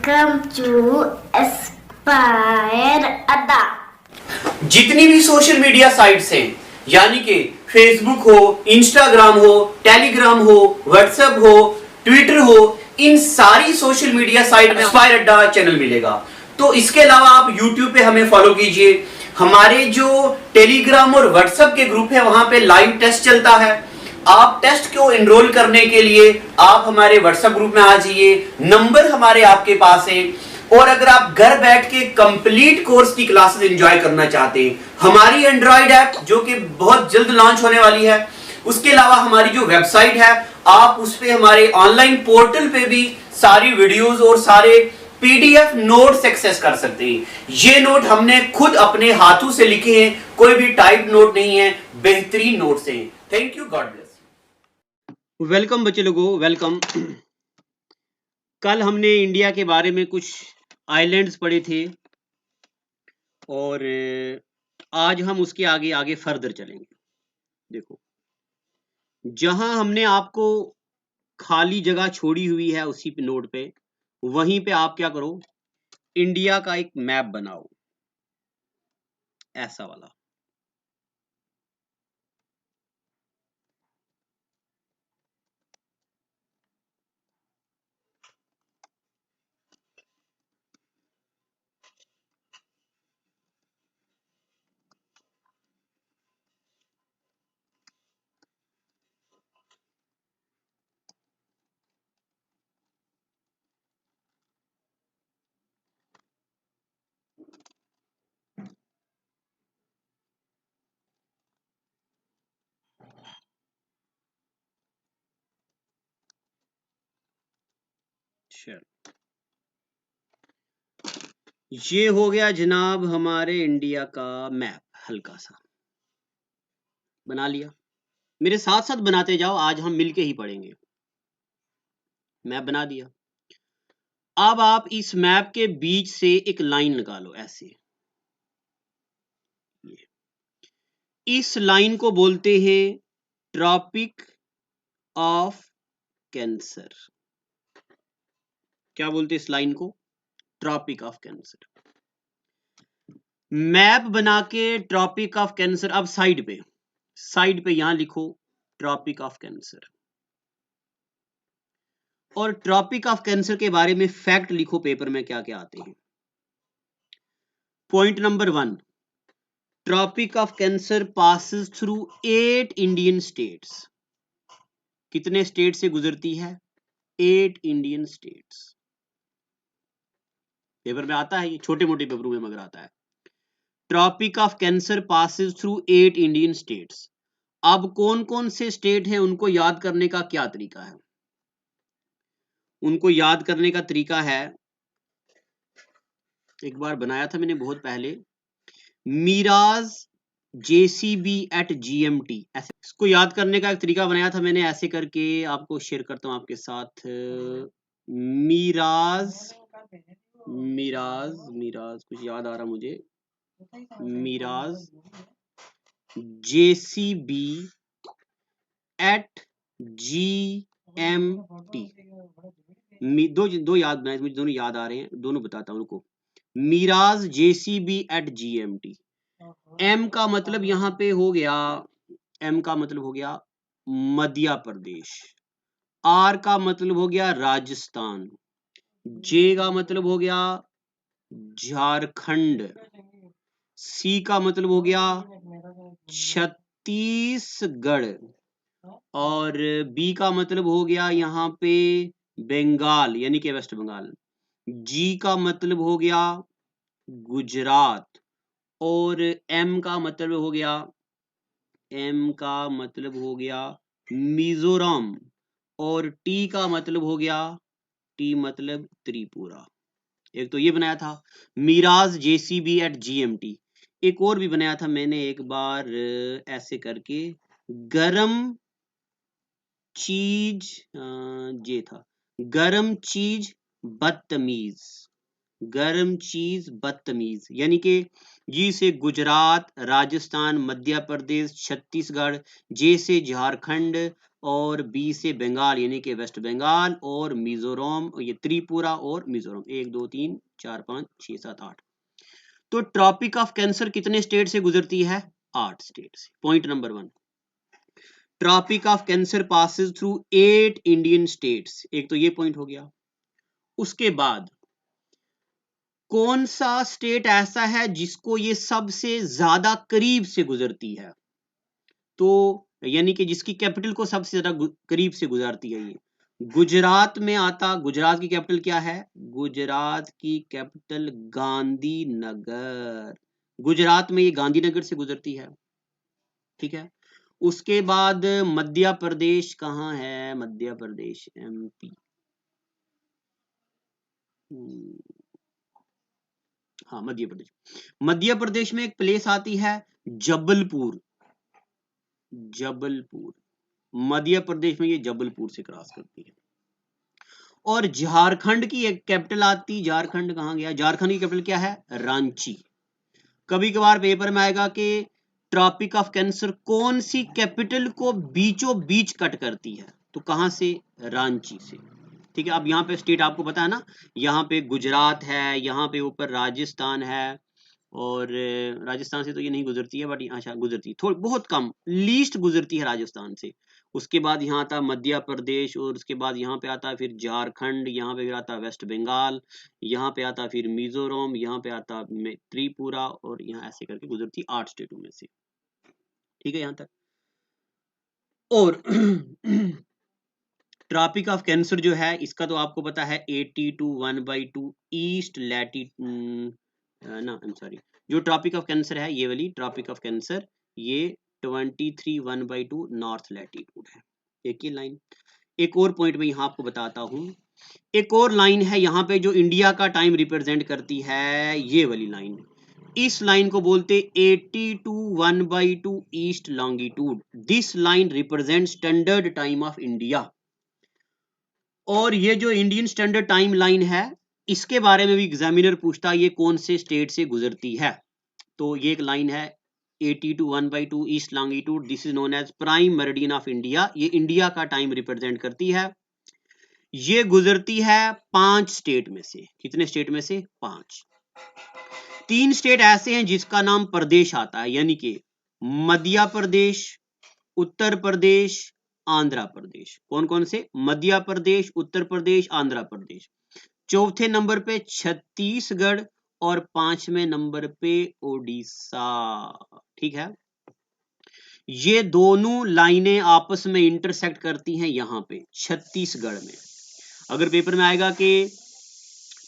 Welcome to Aspire अड्डा। जितनी भी सोशल मीडिया साइट्स हैं, यानी कि फेसबुक हो, इंस्टाग्राम हो, टेलीग्राम हो, व्हाट्सएप हो, ट्विटर हो, इन सारी सोशल मीडिया साइट में एस्पायर अड्डा चैनल मिलेगा। तो इसके अलावा आप यूट्यूब पे हमें फॉलो कीजिए। हमारे जो टेलीग्राम और व्हाट्सएप के ग्रुप है वहां पे लाइव टेस्ट चलता है। आप टेस्ट को एनरोल करने के लिए आप हमारे व्हाट्सएप ग्रुप में आ जाइए, नंबर हमारे आपके पास है। और अगर आप घर बैठ के कंप्लीट कोर्स की क्लासेस एंजॉय करना चाहते हैं, हमारी एंड्रॉइड ऐप जो कि बहुत जल्द लॉन्च होने वाली है, उसके अलावा हमारी जो वेबसाइट है आप उस पे हमारे ऑनलाइन पोर्टल पे भी सारी वीडियोस और सारे पीडीएफ नोट्स एक्सेस कर सकते हैं। ये नोट हमने खुद अपने हाथों से लिखे हैं, कोई भी टाइप नोट नहीं है, बेहतरीन नोट्स हैं। Thank you, God bless. Welcome बच्चे लोगों, वेलकम। कल हमने इंडिया के बारे में कुछ आइलैंड्स पढ़े थे और आज हम उसके आगे आगे फर्दर चलेंगे। देखो, जहां हमने आपको खाली जगह छोड़ी हुई है उसी पे नोट पे, वहीं पे आप क्या करो, इंडिया का एक मैप बनाओ, ऐसा वाला। चल, ये हो गया जनाब हमारे इंडिया का मैप। हल्का सा बना लिया, मेरे साथ साथ बनाते जाओ, आज हम मिलके ही पढ़ेंगे। मैप बना दिया। अब आप इस मैप के बीच से एक लाइन निकालो, ऐसे। इस लाइन को बोलते हैं ट्रॉपिक ऑफ कैंसर। क्या बोलते हैं इस लाइन को? Tropic of cancer. मैप बना के ट्रॉपिक ऑफ कैंसर, अब साइड पे यहां लिखो ट्रॉपिक ऑफ कैंसर। और ट्रॉपिक ऑफ कैंसर के बारे में फैक्ट लिखो पेपर में, क्या क्या आते हैं। Point number 1, tropic of cancer passes through 8 Indian states. कितने स्टेट से गुजरती है? 8 इंडियन स्टेट्स। पेपर में आता है, ये छोटे मोटे पेपरों में मगर आता है। Tropic of cancer passes through 8 Indian states. अब कौन कौन से स्टेट हैं, उनको याद करने का क्या तरीका है? उनको याद करने का तरीका है, एक बार बनाया था मैंने बहुत पहले, मीराज JCB@GMT। ऐसे इसको याद करने का एक तरीका बनाया था मैंने, ऐसे करके आपको शेयर करता हूं आपके साथ। मीराज कुछ याद आ रहा मुझे। मीराज JCB@GMT। दो याद बनाए, मुझे दोनों याद आ रहे हैं, दोनों बताता हूं उनको। मीराज JCB@GMT। एम का मतलब यहां पे हो गया, एम का मतलब हो गया मध्य प्रदेश। आर का मतलब हो गया राजस्थान। जे का मतलब हो गया झारखंड। सी का मतलब हो गया छत्तीसगढ़। और बी का मतलब हो गया यहाँ पे बंगाल, यानी कि वेस्ट बंगाल। जी का मतलब हो गया गुजरात। और एम का मतलब हो गया मिजोरम। और टी का मतलब हो गया, टी मतलब त्रिपुरा। एक तो ये बनाया था मीराज JCB@GMT। एक और भी बनाया था मैंने एक बार, ऐसे करके गरम चीज, ये था गरम चीज बदतमीज। गरम चीज बदतमीज, यानी कि जी से गुजरात, राजस्थान, मध्य प्रदेश, छत्तीसगढ़, जे से झारखंड, और बी से बंगाल यानी कि वेस्ट बंगाल, और मिजोरम ये त्रिपुरा और मिजोरम। 1 2 3 4 5 6 7 8। तो ट्रॉपिक ऑफ कैंसर कितने स्टेट से गुजरती है? 8 स्टेट से। Point number 1, tropic of cancer passes through 8 Indian states. एक तो ये पॉइंट हो गया। उसके बाद कौन सा स्टेट ऐसा है जिसको ये सबसे ज्यादा करीब से गुजरती है? तो यानी कि जिसकी कैपिटल को सबसे ज्यादा करीब से गुजरती है, ये गुजरात में आता। गुजरात की कैपिटल क्या है? गुजरात की कैपिटल गांधीनगर। गुजरात में ये गांधीनगर से गुजरती है, ठीक है। उसके बाद मध्य प्रदेश कहाँ है? मध्य प्रदेश एमपी, हाँ मध्य प्रदेश। मध्य प्रदेश में एक प्लेस आती है जबलपुर। जबलपुर मध्य प्रदेश में ये जबलपुर से क्रॉस करती है। और झारखंड की एक कैपिटल आती, झारखंड कहाँ गया? झारखंड की कैपिटल क्या है? रांची। कभी कभार पेपर में आएगा कि ट्रॉपिक ऑफ कैंसर कौन सी कैपिटल को बीचों बीच कट करती है? तो कहां से? रांची से, ठीक है। अब यहाँ पे स्टेट आपको पता है ना, यहाँ पे गुजरात है, यहाँ पे ऊपर राजस्थान है, और राजस्थान से तो ये नहीं गुजरती है, बट अच्छा गुजरती थोड़ी बहुत कम, लीस्ट गुजरती है राजस्थान से। उसके बाद यहाँ आता मध्य प्रदेश, और उसके बाद यहाँ पे आता है फिर झारखंड, यहाँ पे फिर आता है वेस्ट बंगाल, यहाँ पे आता फिर मिजोरम, यहाँ पे आता त्रिपुरा, और यहाँ ऐसे करके गुजरती 8 स्टेटों में से, ठीक है यहाँ तक। और ट्रॉपिक ऑफ कैंसर जो है इसका तो आपको पता है 82 1/2 ईस्ट लैटिट्यूड ना, आई एम सॉरी, जो ट्रॉपिक ऑफ कैंसर है ये वाली ट्रॉपिक ऑफ कैंसर, ये 23 1/2 नॉर्थ लैटिट्यूड है। एक ही लाइन। एक और पॉइंट में यहाँ आपको बताता हूँ, एक और लाइन है यहाँ पे जो इंडिया का टाइम रिप्रेजेंट करती है, ये वाली लाइन। इस लाइन को बोलते 82 1/2 east longitude. This line represent standard time of India. और ये जो इंडियन स्टैंडर्ड टाइम लाइन है, इसके बारे में भी एग्जामिनर पूछता है ये कौन से स्टेट से गुजरती है। तो ये एक लाइन है 82 1/2 east longitude, this is known as prime meridian of India. ये इंडिया का टाइम रिप्रेजेंट करती है। ये गुजरती है 5 स्टेट में से। कितने स्टेट में से? 5। 3 स्टेट ऐसे हैं जिसका नाम प्रदेश आता है, यानी कि मध्य प्रदेश, उत्तर प्रदेश, आंध्र प्रदेश। कौन कौन से? मध्य प्रदेश, उत्तर प्रदेश, आंध्र प्रदेश। चौथे नंबर पे छत्तीसगढ़, और 5वें नंबर पे ओडिशा, ठीक है। ये दोनों लाइनें आपस में इंटरसेक्ट करती हैं यहाँ पे छत्तीसगढ़ में। अगर पेपर में आएगा कि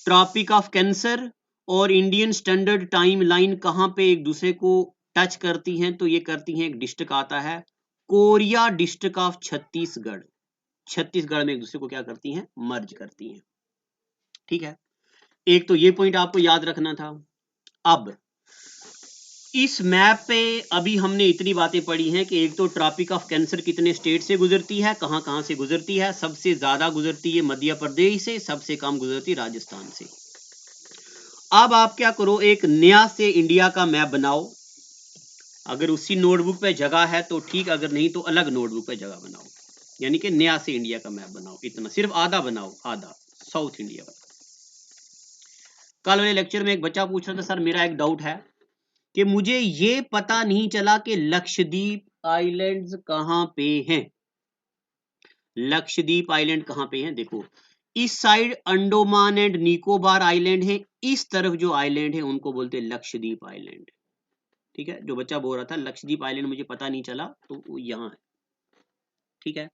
ट्रॉपिक ऑफ कैंसर और इंडियन स्टैंडर्ड टाइम लाइन कहाँ पे एक दूसरे को टच करती हैं, तो ये करती हैं, एक डिस्ट्रिक्ट आता है Korea district of Chhattisgarh. Chhattisgarh में एक दूसरे को क्या करती हैं? मर्ज करती हैं, ठीक है। एक तो ये पॉइंट आपको याद रखना था। अब इस मैप पे अभी हमने इतनी बातें पढ़ी हैं कि एक तो ट्रॉपिक ऑफ कैंसर कितने स्टेट से गुजरती है, कहां कहां से गुजरती है। सबसे ज्यादा गुजरती है मध्य प्रदेश से, सबसे कम गुजरती राजस्थान से। अब आप क्या करो, एक नया से इंडिया का मैप बनाओ। अगर उसी नोटबुक पे जगह है तो ठीक, अगर नहीं तो अलग नोटबुक पे जगह बनाओ, यानी कि नया से इंडिया का मैप बनाओ। इतना सिर्फ आधा बनाओ, आधा साउथ इंडिया का। कल वाले लेक्चर में एक बच्चा पूछ रहा था, सर मेरा एक डाउट है कि मुझे ये पता नहीं चला कि लक्षद्वीप आइलैंड्स कहां पे हैं। लक्षद्वीप आइलैंड कहां पे हैं? देखो, इस side Andaman and Nicobar island है, इस तरफ जो आइलैंड है उनको बोलते हैं लक्षद्वीप आइलैंड, ठीक है। जो बच्चा बोल रहा था लक्षद्वीप आइलैंड मुझे पता नहीं चला, तो वो यहाँ है, ठीक है।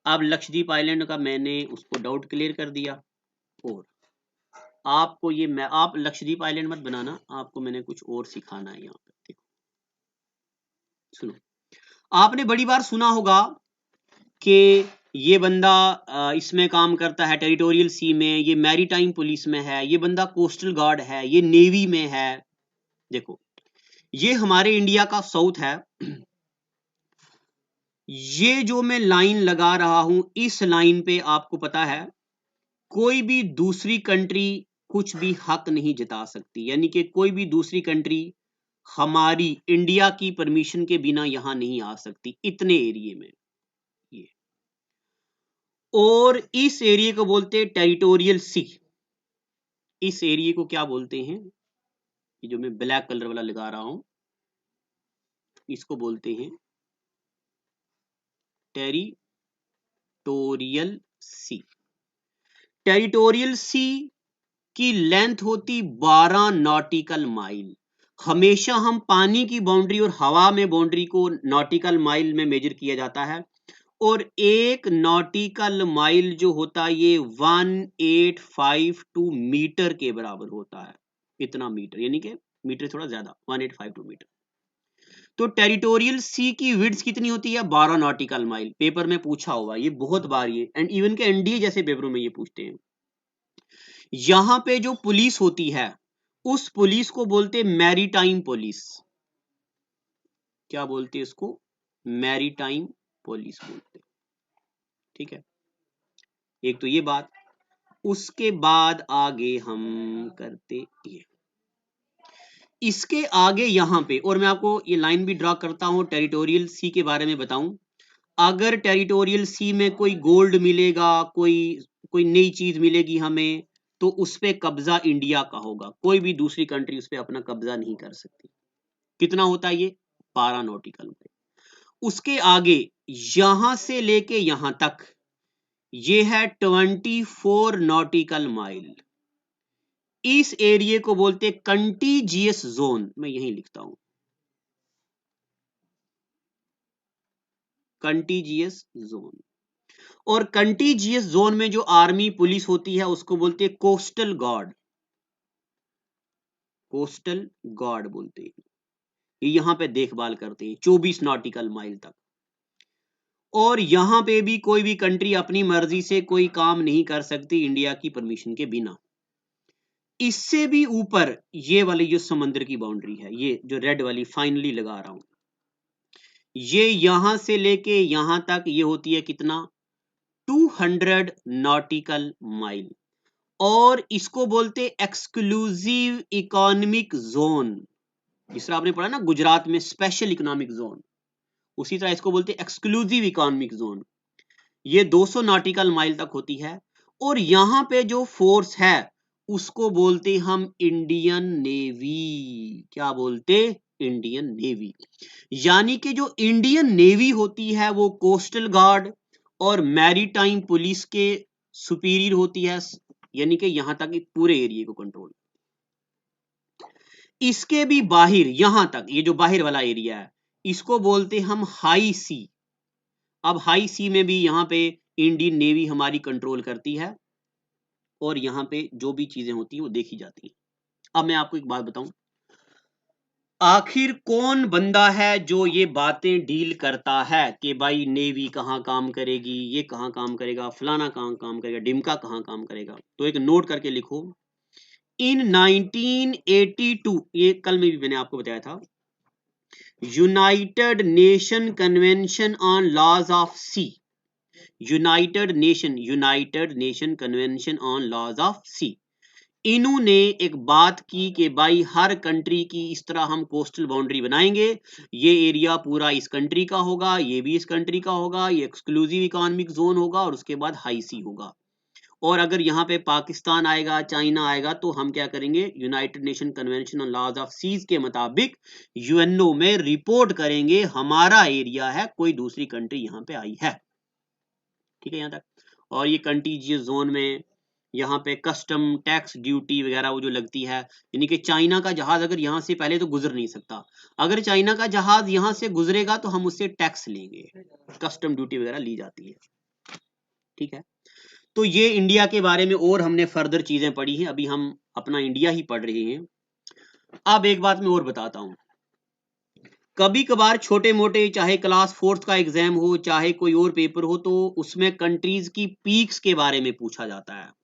अब लक्षद्वीप आइलैंड का मैंने उसको डाउट क्लियर कर दिया। और आपको ये मैं आप लक्षद्वीप आइलैंड मत बनाना, आपको मैंने कुछ और सिखाना है यहाँ पे। देखो सुनो, आपने बड़ी बार सुना होगा कि ये बंदा इसमें काम करता है टेरिटोरियल सी में, ये मैरीटाइम पुलिस में है, ये बंदा कोस्टल गार्ड है, ये नेवी में है। देखो, ये हमारे इंडिया का साउथ है। ये जो मैं लाइन लगा रहा हूं, इस लाइन पे आपको पता है कोई भी दूसरी कंट्री कुछ भी हक नहीं जता सकती, यानी कि कोई भी दूसरी कंट्री हमारी इंडिया की परमिशन के बिना यहां नहीं आ सकती, इतने एरिया में। ये और इस एरिया को बोलते हैं टेरिटोरियल सी। इस एरिया को क्या बोलते हैं, ये जो मैं ब्लैक कलर वाला लगा रहा हूं, इसको बोलते हैं टेरिटोरियल सी। टेरिटोरियल सी की लेंथ होती 12 नॉटिकल माइल। हमेशा हम पानी की बाउंड्री और हवा में बाउंड्री को नॉटिकल माइल में मेजर किया जाता है, और एक नॉटिकल माइल जो होता है ये 1852 मीटर के बराबर होता है। इतना मीटर, यानी कि मीटर थोड़ा ज्यादा, 1852 मीटर। तो टेरिटोरियल सी की विड्थ कितनी होती है, 12 नॉटिकल माइल। पेपर में पूछा हुआ ये बहुत बार, ये एंड इवन के एनडीए जैसे पेपरों में ये पूछते हैं। यहां पे जो पुलिस होती है उस पुलिस को बोलते मैरीटाइम पुलिस। क्या बोलते हैं इसको, मैरीटाइम पुलिस बोलते। ठीक है, एक तो ये बात। उसके बाद आगे हम करते ये, इसके आगे यहां पे, और मैं आपको ये लाइन भी ड्रा करता हूं टेरिटोरियल सी के बारे में बताऊं। अगर टेरिटोरियल सी में कोई गोल्ड मिलेगा, कोई नई चीज मिलेगी हमें, तो उस पे कब्जा इंडिया का होगा, कोई भी दूसरी कंट्री उस पे अपना कब्जा नहीं कर सकती। कितना होता है ये, 12 नॉटिकल माइल। उसके आगे यहां से लेके यहां तक ये है 24 नॉटिकल माइल। इस एरिया को बोलते कंटीजियस जोन, मैं यही लिखता हूं कंटीजियस जोन। और कंटीजियस जोन में जो आर्मी पुलिस होती है उसको बोलते हैं कोस्टल गार्ड। कोस्टल गार्ड बोलते हैं, ये यहां पे देखभाल करते हैं 24 नॉटिकल माइल तक। और यहां पे भी कोई भी कंट्री अपनी मर्जी से कोई काम नहीं कर सकती इंडिया की परमिशन के बिना। इससे भी ऊपर ये वाली जो समुद्र की बाउंड्री है, ये जो रेड वाली फाइनली लगा रहा हूं, ये यहां से लेके यहां तक ये होती है कितना, 200 नॉटिकल माइल। और इसको बोलते एक्सक्लूसिव इकोनॉमिक जोन। जिस तरह आपने पढ़ा ना गुजरात में स्पेशल इकोनॉमिक जोन, उसी तरह इसको बोलते एक्सक्लूसिव इकोनॉमिक जोन। ये 200 नॉटिकल माइल तक होती है। और यहां पे जो फोर्स है उसको बोलते हम इंडियन नेवी। क्या बोलते, इंडियन नेवी। यानी कि जो इंडियन नेवी होती है वो कोस्टल गार्ड और मैरीटाइम पुलिस के सुपीरियर होती है, यानी कि यहां तक पूरे एरिया को कंट्रोल। इसके भी बाहर यहां तक, ये जो बाहर वाला एरिया है इसको बोलते हम हाई सी। अब हाई सी में भी यहां पे इंडियन नेवी हमारी कंट्रोल करती है, और यहां पे जो भी चीजें होती हैं वो देखी जाती हैं। अब मैं आपको एक बात बताऊं, आखिर कौन बंदा है जो ये बातें डील करता है कि भाई नेवी कहां काम करेगी, ये कहां काम करेगा, फलाना कहां काम करेगा, डिमका कहां काम करेगा। तो एक नोट करके लिखो, इन 1982, ये कल में भी मैंने आपको बताया था, united nation convention on laws of sea, united nation convention on laws of sea, इन्होंने एक बात की कि भाई हर कंट्री की इस तरह हम कोस्टल बाउंड्री बनाएंगे, ये एरिया पूरा इस कंट्री का होगा, ये भी इस कंट्री का होगा, ये एक्सक्लूसिव इकोनॉमिक जोन होगा, और उसके बाद हाई सी होगा। और अगर यहाँ पे पाकिस्तान आएगा, चाइना आएगा, तो हम क्या करेंगे, United nation convention on laws of seas के मुताबिक यूएनओ में रिपोर्ट करेंगे हमारा एरिया है, कोई दूसरी कंट्री यहाँ पे आई है। ठीक है यहाँ तक। और ये कंटीजियस जोन में यहाँ पे कस्टम टैक्स ड्यूटी वगैरह वो जो लगती है, यानी कि चाइना का जहाज अगर यहाँ से पहले तो गुजर नहीं सकता, अगर चाइना का जहाज यहाँ से गुजरेगा तो हम उससे टैक्स लेंगे, कस्टम ड्यूटी वगैरह ली जाती है। ठीक है, तो ये इंडिया के बारे में और हमने फर्दर चीजें पढ़ी हैं, अभी हम अपना इंडिया ही पढ़ रहे हैं। अब एक बात मैं और बताता हूं, कभी कभार छोटे मोटे चाहे क्लास 4th का एग्जाम हो चाहे कोई और पेपर हो, तो उसमें कंट्रीज की पीक्स के बारे में पूछा जाता है।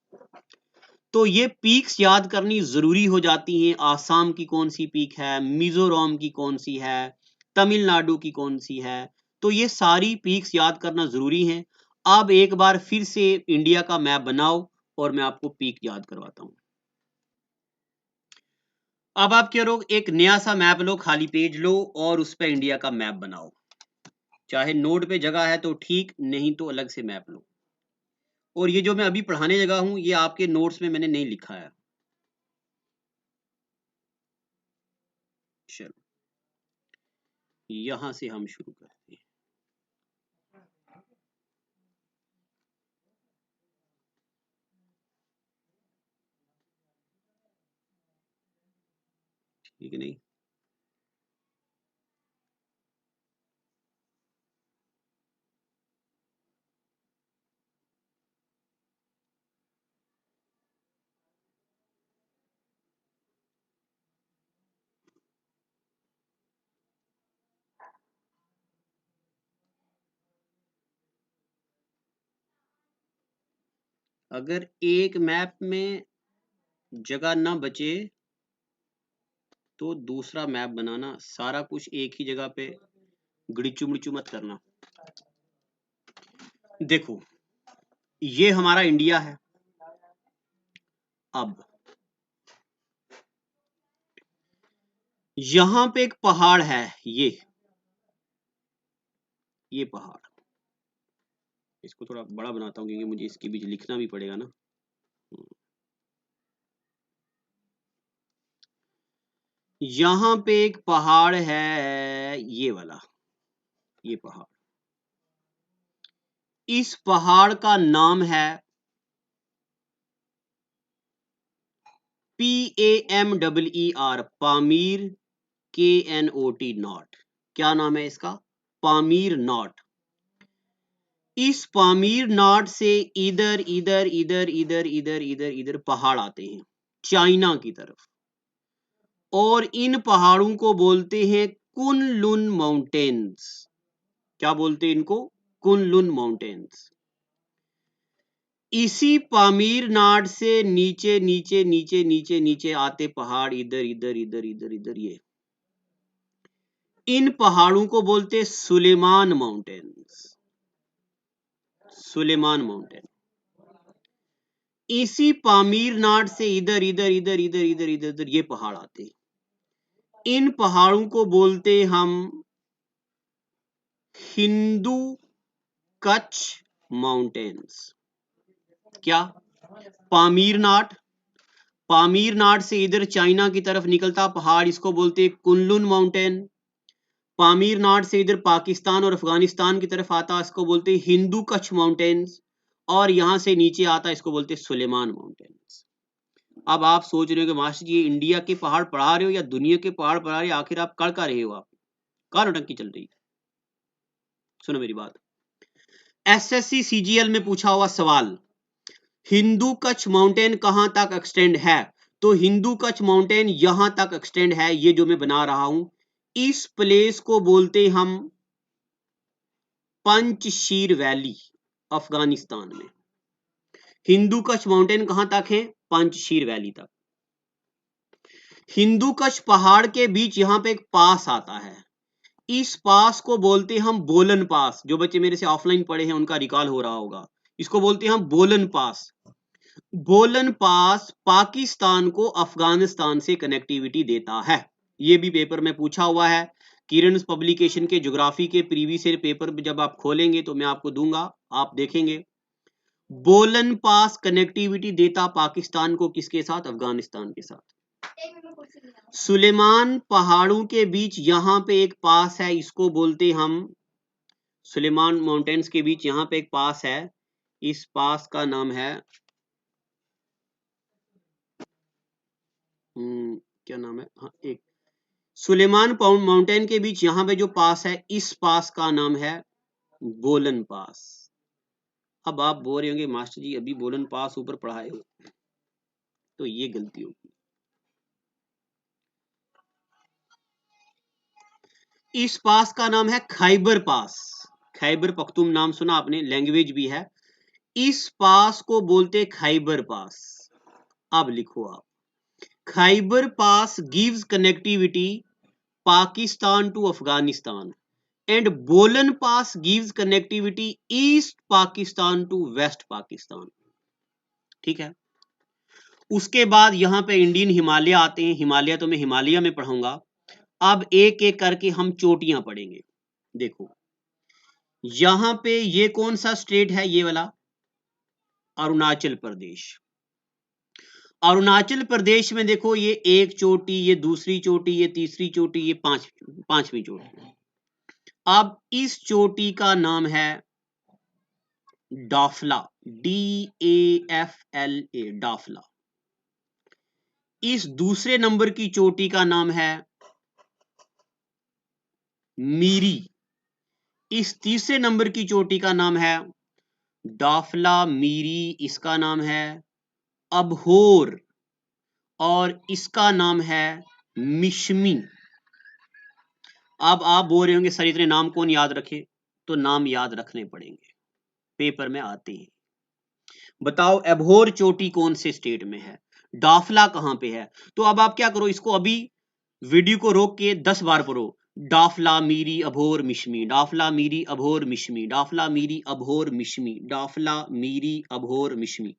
तो ये पीक्स याद करनी जरूरी हो जाती हैं। आसाम की कौन सी पीक है, मिजोरम की कौन सी है, तमिलनाडु की कौन सी है, तो ये सारी पीक्स याद करना जरूरी है। अब एक बार फिर से इंडिया का मैप बनाओ और मैं आपको पीक याद करवाता हूं। अब आप क्या लोग एक नया सा मैप लो, खाली पेज लो और उस पर इंडिया का मैप बनाओ। चाहे नोट पे जगह है तो ठीक, नहीं तो अलग से मैप लो। और ये जो मैं अभी पढ़ाने लगा हूं ये आपके नोट्स में मैंने नहीं लिखा है। चलो यहां से हम शुरू करते हैं। ठीक है नहीं, अगर एक मैप में जगह ना बचे तो दूसरा मैप बनाना, सारा कुछ एक ही जगह पे गड़िचू मिड़चू मत करना। देखो ये हमारा इंडिया है। अब यहां पे एक पहाड़ है, ये पहाड़, इसको थोड़ा बड़ा बनाता हूं क्योंकि मुझे इसके बीच लिखना भी पड़ेगा ना। यहां पे एक पहाड़ है, ये वाला, ये पहाड़, इस पहाड़ का नाम है PAMEER, पामीर, KNOT, नॉट। क्या नाम है इसका? पामीर नॉट। इस पामीर नॉट से इधर इधर इधर इधर इधर इधर इधर पहाड़ आते हैं चाइना की तरफ, और इन पहाड़ों को बोलते हैं कुनलुन माउंटेन्स। क्या बोलते हैं इनको? Kunlun mountains. इसी पामीर नाड से नीचे नीचे नीचे नीचे नीचे आते पहाड़ इधर इधर इधर इधर इधर, ये इन पहाड़ों को बोलते सुलेमान माउंटेन्स। सुलेमान माउंटेन। इसी पामीर नाड से इधर इधर इधर इधर इधर इधर इधर ये पहाड़ आते, इन पहाड़ों को बोलते हम हिंदू कच्छ माउंटेन्स। क्या? पामीर नाट, पामीर नाट से इधर चाइना की तरफ निकलता पहाड़, इसको बोलते कुनलुन माउंटेन। पामीर नाट से इधर पाकिस्तान और अफगानिस्तान की तरफ आता, इसको बोलते हिंदू कच्छ माउंटेन्स। और यहां से नीचे आता, इसको बोलते सुलेमान माउंटेन्स। अब आप सोच रहे हो कि मास्टर जी इंडिया के पहाड़ पढ़ा रहे हो या दुनिया के पहाड़ पढ़ा रहे हो, आखिर आप कर रहे हो? आप कहाँ नौटंकी चल रही है? सुनो मेरी बात। SSC CGL में पूछा हुआ सवाल, हिंदू कच्छ माउंटेन कहां तक एक्सटेंड है? तो हिंदू कच्छ माउंटेन यहां तक एक्सटेंड है, ये जो मैं बना रहा हूं, इस प्लेस को बोलते हम पंचशीर वैली, अफगानिस्तान में। हिंदू कच्छ माउंटेन कहां तक है? पंचशीर वैली तक। हिंदू कच्छ पहाड़ के बीच यहां पे एक पास आता है, इस पास को बोलते हम बोलन पास। जो बच्चे मेरे से ऑफलाइन पढ़े हैं उनका रिकॉल हो रहा होगा, इसको बोलते हैं हम बोलन पास। बोलन पास पाकिस्तान को अफगानिस्तान से कनेक्टिविटी देता है। ये भी पेपर में पूछा हुआ है, किरण पब्लिकेशन के ज्योग्राफी के प्रीवियस ईयर पेपर जब आप खोलेंगे तो मैं आपको दूंगा, आप देखेंगे। बोलन पास कनेक्टिविटी देता पाकिस्तान को किसके साथ? अफगानिस्तान के साथ। सुलेमान पहाड़ों के बीच यहां पे एक पास है, इसको बोलते हम, सुलेमान माउंटेन्स के बीच यहां पे एक पास है, इस पास का नाम है क्या नाम है? हाँ, एक सुलेमान माउंटेन के बीच यहां पे जो पास है, इस पास का नाम है बोलन पास। अब आप बोल रहे होंगे मास्टर जी अभी बोलन पास ऊपर पढ़ाए हो, तो ये गलती होगी। इस पास का नाम है खैबर पास। खैबर पख्तून नाम सुना आपने, लैंग्वेज भी है। इस पास को बोलते खैबर पास। अब लिखो आप, Khyber pass gives connectivity Pakistan to Afghanistan and Bolan pass gives connectivity east Pakistan to west Pakistan. ठीक है। उसके बाद यहां पे इंडियन हिमालय आते हैं, हिमालय तो मैं हिमालय में पढ़ाऊंगा। अब एक एक करके हम चोटियां पढ़ेंगे। देखो यहां पे ये कौन सा स्टेट है? ये वाला अरुणाचल प्रदेश। अरुणाचल प्रदेश में देखो, ये एक चोटी, ये दूसरी चोटी, ये तीसरी चोटी, ये पांचवी चोटी। अब इस चोटी का नाम है डाफला, DAFLA, डाफला। इस दूसरे नंबर की चोटी का नाम है मीरी। इस तीसरे नंबर की चोटी का नाम है डाफला मीरी, इसका नाम है अबहोर, और इसका नाम है मिशमी। अब आप बोल रहे होंगे सर इतने नाम कौन याद रखे? तो नाम याद रखने पड़ेंगे, पेपर में आते हैं। बताओ अबहोर चोटी कौन से स्टेट में है, डाफला कहां पे है? तो अब आप क्या करो, इसको अभी वीडियो को रोक के 10 बार पढ़ो, डाफला मीरी अबहोर मिशमी, डाफला मीरी अबहोर मिशमी, डाफला मीरी अबहोर मिशमी, डाफला मीरी अबहोर मिशमी,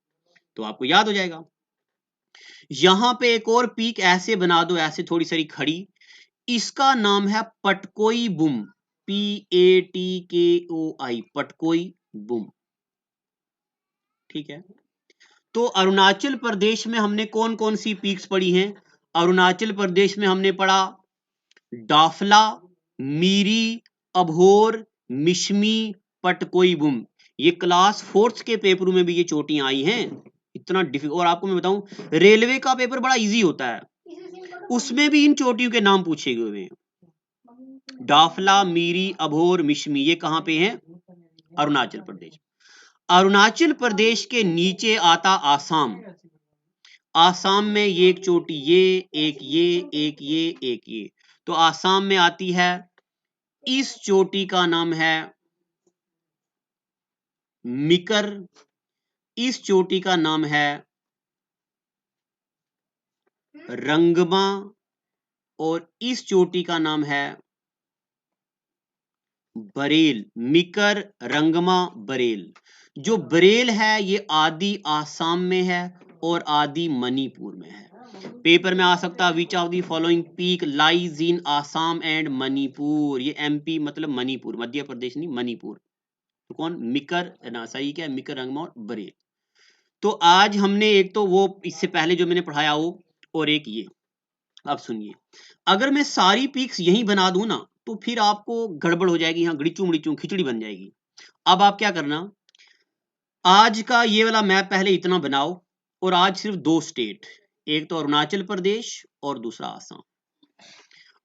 तो आपको याद हो जाएगा। यहां पे एक और पीक ऐसे बना दो, ऐसे थोड़ी सारी खड़ी, इसका नाम है पटकोई बुम, PATKOI, पटकोई बुम। ठीक है, तो अरुणाचल प्रदेश में हमने कौन कौन सी पीक्स पढ़ी हैं? अरुणाचल प्रदेश में हमने पढ़ा डाफला, मीरी, अबहोर, मिशमी, पटकोई बुम। ये क्लास 4th के पेपर में भी ये चोटियां आई हैं। इतना डिफिकल्ट, और आपको मैं बताऊं रेलवे का पेपर बड़ा इजी होता है, उसमें भी इन चोटियों के नाम पूछे गए हैं। डाफला, मीरी, अबहोर, मिशमी, ये कहां पे हैं? अरुणाचल प्रदेश। अरुणाचल प्रदेश के नीचे आता आसाम। आसाम में ये एक चोटी, ये एक, ये एक, ये एक, ये, तो आसाम में आती है, इस चोटी का नाम है मिकर, इस चोटी का नाम है रंगमा, और इस चोटी का नाम है बरेल। मिकर, रंगमा, बरेल। जो बरेल है ये आदि आसाम में है और आदि मणिपुर में है। पेपर में आ सकता है which of the following peak lies in Assam and Manipur. ये MP मतलब मणिपुर, मध्य प्रदेश नहीं, मणिपुर। तो कौन? मिकर ना, सही क्या है, मिकर, रंगमा और बरेल। तो आज हमने एक तो वो इससे पहले जो मैंने पढ़ाया वो, और एक ये। अब सुनिए, अगर मैं सारी पीक्स यही बना दूं ना तो फिर आपको गड़बड़ हो जाएगी, यहाँ गड़िचू मड़िचू खिचड़ी बन जाएगी। अब आप क्या करना, आज का ये वाला मैप पहले इतना बनाओ, और आज सिर्फ 2 स्टेट, एक तो अरुणाचल प्रदेश और दूसरा आसाम।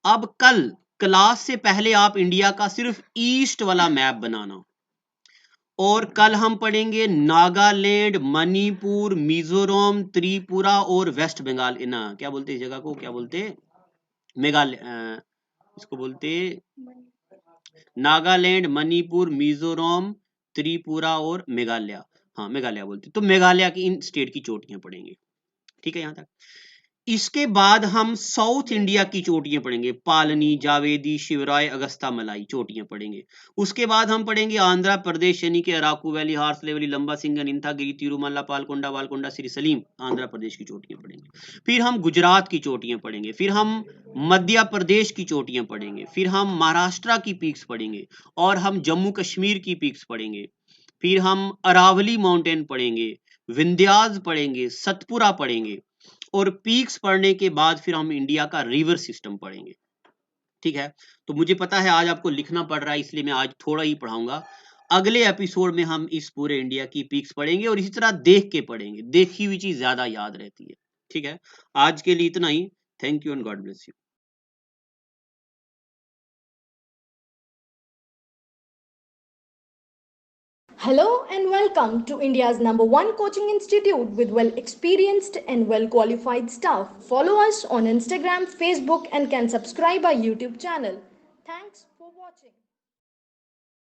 अब कल क्लास से पहले आप इंडिया का सिर्फ ईस्ट वाला मैप बनाना, और कल हम पढ़ेंगे नागालैंड, मणिपुर, मिजोरम, त्रिपुरा और वेस्ट बंगाल। ना क्या बोलते इस जगह को, क्या बोलते? मेघालय, इसको बोलते नागालैंड, मणिपुर, मिजोरम, त्रिपुरा और मेघालय। हाँ, मेघालय बोलते। तो मेघालय की इन स्टेट की चोटियां पढ़ेंगे। ठीक है, यहां तक। इसके बाद हम साउथ इंडिया की चोटियां पढ़ेंगे, पालनी, जावेदी, शिवराय, अगस्ता मलाई, चोटियां पढ़ेंगे। उसके बाद हम पढ़ेंगे आंध्र प्रदेश, यानी कि अराकू वैली, हार्सले वैली, लंबा सिंगन, इंथागिरी, तिरुमला, पालकोंडा, वालकोंडा, श्री सलीम, आंध्र प्रदेश की चोटियां पढ़ेंगे। फिर हम गुजरात की चोटियां पढ़ेंगे, फिर हम मध्य प्रदेश की चोटियां पढ़ेंगे, फिर हम महाराष्ट्र की पीक्स पढ़ेंगे, और हम जम्मू कश्मीर की पीक्स पढ़ेंगे। फिर हम अरावली माउंटेन पढ़ेंगे, विंध्याज पढ़ेंगे, सतपुरा पढ़ेंगे, और पीक्स पढ़ने के बाद फिर हम इंडिया का रिवर सिस्टम पढ़ेंगे। ठीक है, तो मुझे पता है आज आपको लिखना पड़ रहा है, इसलिए मैं आज थोड़ा ही पढ़ाऊंगा। अगले एपिसोड में हम इस पूरे इंडिया की पीक्स पढ़ेंगे, और इसी तरह देख के पढ़ेंगे, देखी हुई चीज ज्यादा याद रहती है। ठीक है, आज के लिए इतना ही। Thank you and God bless you. Hello and welcome to India's #1 coaching institute with well experienced and well qualified staff. Follow us on Instagram, Facebook, and can subscribe our YouTube channel. Thanks.